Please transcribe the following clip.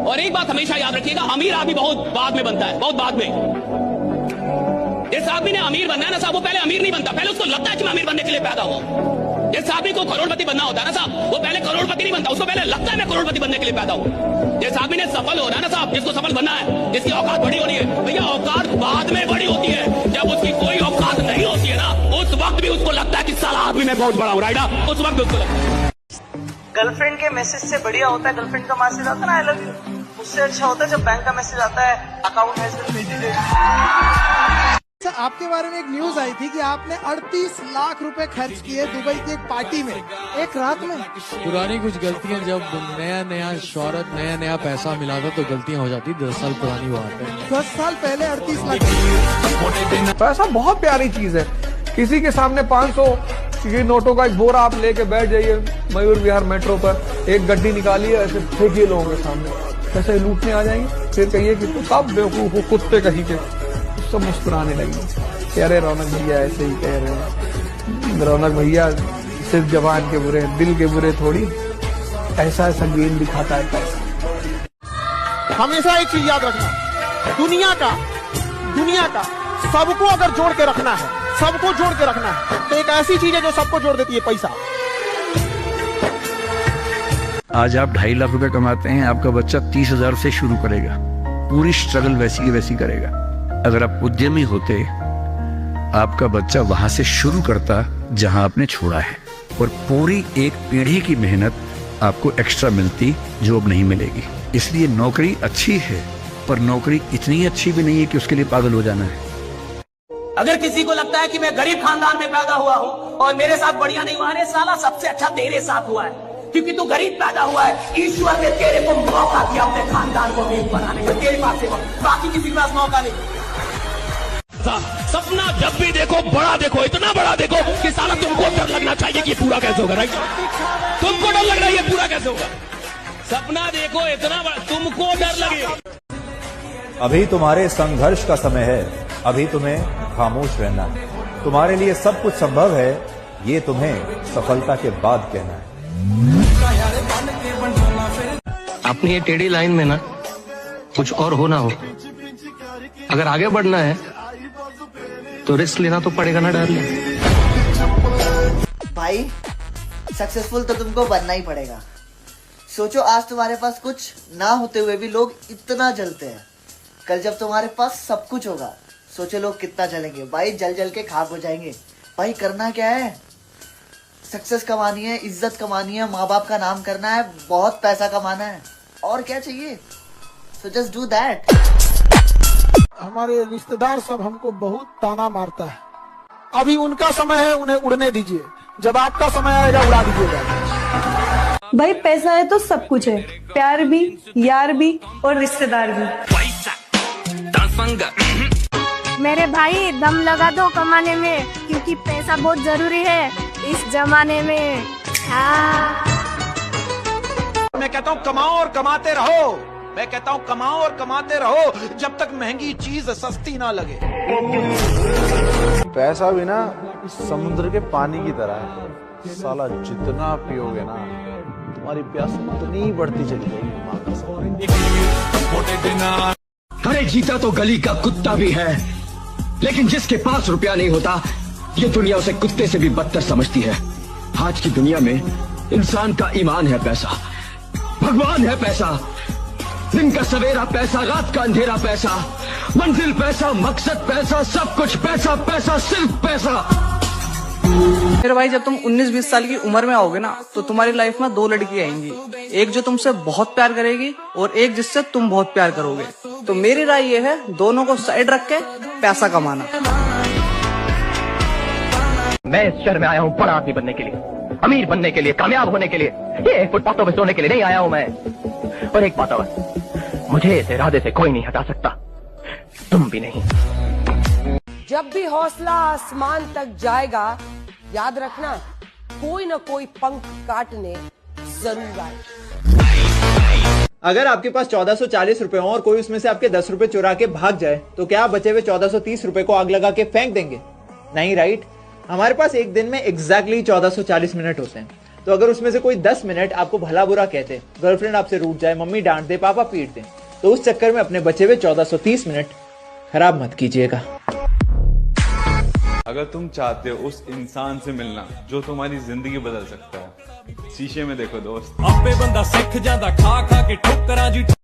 और एक बात हमेशा याद रखिएगा, अमीर आदमी बहुत बाद में बनता है, बहुत बाद में। जिस आदमी ने अमीर बनना है ना साहब, वो पहले अमीर नहीं बनता, पहले उसको लगता है कि मैं अमीर बनने के लिए पैदा हुआ। जिस आदमी को करोड़पति बनना होता है ना साहब, वो पहले करोड़पति नहीं बनता, उसको पहले लगता है मैं करोड़पति बनने के लिए पैदा हूँ। जिस आदमी ने सफल होना है ना साहब, जिसको सफल बनना है, जिसकी औकात बड़ी होनी है, भैया औकात बाद में बड़ी होती है। जब उसकी कोई औकात नहीं होती है ना, उस वक्त भी उसको लगता है कि साला आदमी मैं बहुत बड़ा हूँ, राइट? उस वक्त भी उसको लगता है। गर्लफ्रेंड के मैसेज से बढ़िया होता है गर्लफ्रेंड का मैसेज आता है ना आई लव यू, उससे अच्छा होता है जब बैंक का मैसेज आता है अकाउंट हैज बीन क्रेडिटेड। आपके बारे में एक न्यूज आई थी कि आपने 38 लाख रुपए खर्च किए दुबई की एक पार्टी में एक रात में। पुरानी कुछ गलतियां, जब नया नया शोहरत, नया नया पैसा मिला था तो गलतियां हो जाती। 10 साल पुरानी बात है। 10 साल पहले 38 लाख। पैसा बहुत प्यारी चीज है। किसी के सामने 500 की नोटों का एक बोरा आप लेके बैठ जाइए मयूर विहार मेट्रो पर, एक गड्डी निकालिए, ऐसे फेंकिए लोगों के सामने, ऐसे लूटने आ जाएंगे। फिर कहिए कि तो कब बेवकूफ हो, कुत्ते कहीं के, सब मुस्कुराने लगे। अरे रौनक भैया ऐसे ही कह रहे हैं, रौनक भैया सिर्फ जबान के बुरे, दिल के बुरे थोड़ी, ऐसा ऐसा गेम दिखाता है पैसा। हमेशा एक चीज याद रखना, दुनिया का सबको अगर जोड़ के रखना है, सबको जोड़ के रखना है, तो एक ऐसी चीज है जो सबको जोड़ देती है, पैसा। आज आप 2.5 लाख रुपए कमाते हैं, आपका बच्चा 30,000 से शुरू करेगा, पूरी स्ट्रगल वैसी की वैसी करेगा। अगर आप उद्यमी होते, आपका बच्चा वहां से शुरू करता जहां आपने छोड़ा है, और पूरी एक पीढ़ी की मेहनत आपको एक्स्ट्रा मिलती जो अब नहीं मिलेगी। इसलिए नौकरी अच्छी है, पर नौकरी इतनी अच्छी भी नहीं है कि उसके लिए पागल हो जाना है। अगर किसी को लगता है कि मैं गरीब खानदान में पैदा हुआ हूँ और मेरे साथ बढ़िया नहीं हुआ है, साला सबसे अच्छा तेरे साथ हुआ है, क्योंकि तू गरीब पैदा हुआ है। ईश्वर ने तेरे को मौका दिया अपने खानदान को अमीर बनाने का, तेरे पास है, बाकी किसी के पास मौका नहीं। सपना जब भी देखो बड़ा देखो, इतना बड़ा देखो कि साला तुमको डर लगना चाहिए कि ये पूरा कैसे होगा, राइट? तुमको डर लग रहा है ये पूरा कैसे होगा। सपना देखो इतना बड़ा, तुमको डर लगे। अभी तुम्हारे संघर्ष का समय है, अभी तुम्हें खामोश रहना है। तुम्हारे लिए सब कुछ संभव है, ये तुम्हें सफलता के बाद कहना है। अपनी ये टेढ़ी लाइन में ना कुछ और होना हो, अगर आगे बढ़ना है तो रिस्क लेना तो पड़ेगा ना डार्लिंग। भाई सक्सेसफुल तो तुमको बनना ही पड़ेगा। सोचो आज तुम्हारे पास कुछ ना होते हुए भी लोग इतना जलते हैं, कल जब तुम्हारे पास सब कुछ होगा सोचो लोग कितना जलेंगे। भाई जल जल के खाक हो जाएंगे। भाई करना क्या है, सक्सेस कमानी है, इज्जत कमानी है, माँ बाप का नाम करना है, बहुत पैसा कमाना है, और क्या चाहिए। So just do that. हमारे रिश्तेदार सब हमको बहुत ताना मारता है, अभी उनका समय है, उन्हें उड़ने दीजिए, जब आपका समय आएगा उड़ा दीजिएगा। भाई पैसा है तो सब कुछ है, प्यार भी, यार भी और रिश्तेदार भी। मेरे भाई दम लगा दो कमाने में, क्योंकि पैसा बहुत जरूरी है इस जमाने में। मैं कहता हूँ कमाओ और कमाते रहो, मैं कहता हूँ कमाओ और कमाते रहो जब तक महंगी चीज सस्ती ना लगे। पैसा भी ना समुद्र के पानी की तरह है, साला जितना पियोगे ना तुम्हारी प्यास उतनी बढ़ती चली जाएगी। अरे जीता तो गली का कुत्ता भी है, लेकिन जिसके पास रुपया नहीं होता ये दुनिया उसे कुत्ते से भी बदतर समझती है। आज की दुनिया में इंसान का ईमान है पैसा, भगवान है पैसा, दिन का सवेरा पैसा, रात का अंधेरा पैसा, मंजिल पैसा, मकसद पैसा, सब कुछ पैसा, पैसा सिर्फ पैसा। मेरे भाई जब तुम 19-20 साल की उम्र में आओगे ना तो तुम्हारी लाइफ में 2 लड़की आएंगी, एक जो तुमसे बहुत प्यार करेगी और एक जिससे तुम बहुत प्यार करोगे। तो मेरी राय ये है दोनों को साइड रख के पैसा कमाना। मैं इस शहर में आया हूँ बड़ा आदमी बनने के लिए, अमीर बनने के लिए, कामयाब होने के लिए। ये फुटपाथों पे सोने के लिए नहीं आया हूँ मैं। और एक बात और, मुझे इस इरादे से कोई नहीं हटा सकता, तुम भी नहीं। जब भी हौसला आसमान तक जाएगा, याद रखना कोई न कोई पंख काटने जरूर आए। अगर आपके पास 1440 रुपए हो और कोई उसमें से आपके 10 रुपए चुरा के भाग जाए, तो क्या आप बचे हुए 1430 रुपए को आग लगा के फेंक देंगे? नहीं, राइट? हमारे पास एक दिन में एग्जैक्टली 1440 मिनट होते हैं। तो अगर उसमें से कोई 10 मिनट आपको भला बुरा कहते, गर्लफ्रेंड आपसे रूठ जाए, मम्मी डांट दे, पापा पीट दे, तो उस चक्कर में अपने बचे हुए 1430 मिनट खराब मत कीजिएगा। अगर तुम चाहते हो उस इंसान से मिलना जो तुम्हारी जिंदगी बदल सकता है, शीशे में देखो दोस्त। आपे बंदा सिख जांदा खा खा के ठोकरां जी।